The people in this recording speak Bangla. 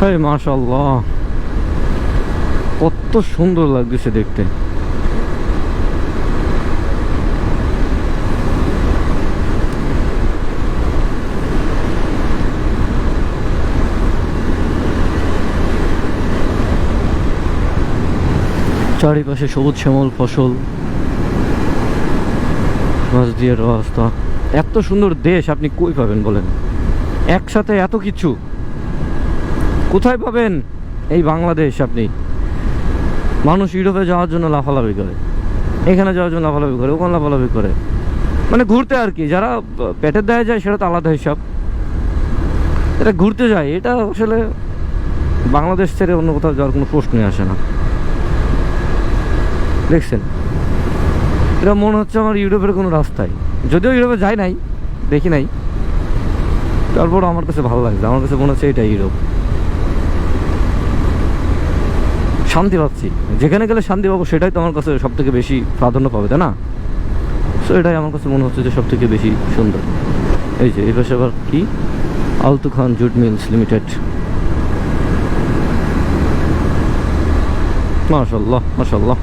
এই মাশাআল্লাহ, কত সুন্দর লাগতেছে দেখতে। চারিপাশে সবুজ শ্যামল ফসল, মাছ দিয়ে রাস্তা। এত সুন্দর দেশ আপনি কই পাবেন বলেন? একসাথে এত কিছু কোথায় পাবেন? এই বাংলাদেশ। আপনি মানুষ ইউরোপে যাওয়ার জন্য লাফালাফি করে, এখানে যাওয়ার জন্য লাফালাফি করে, ওখানে লাফালাফি করে, মানে ঘুরতে আর কি। যারা পেটের দায়ে যায় সেটা তো আলাদা হিসাব, এটা ঘুরতে যায়। এটা আসলে বাংলাদেশ ছেড়ে অন্য কোথাও যাওয়ার কোনো প্রশ্নই আসে না। দেখছেন, এটা মনে হচ্ছে আমার ইউরোপের কোনো রাস্তায়, যদিও ইউরোপে যাই নাই, দেখি নাই, তারপর আমার কাছে ভালো লাগছে। আমার কাছে মনে হচ্ছে এটা ইউরোপ। শান্তি পাচ্ছি, যেখানে গেলে শান্তি পাবো সেটাই তো আমার কাছে সব থেকে বেশি প্রাধান্য পাবে, তাই না? সো এটাই আমার কাছে মনে হচ্ছে যে সব থেকে বেশি সুন্দর। এই যে এই পাশে আবার কি, আলতু খান জুট মিলস লিমিটেড। মাশাআল্লাহ মাশাআল্লাহ।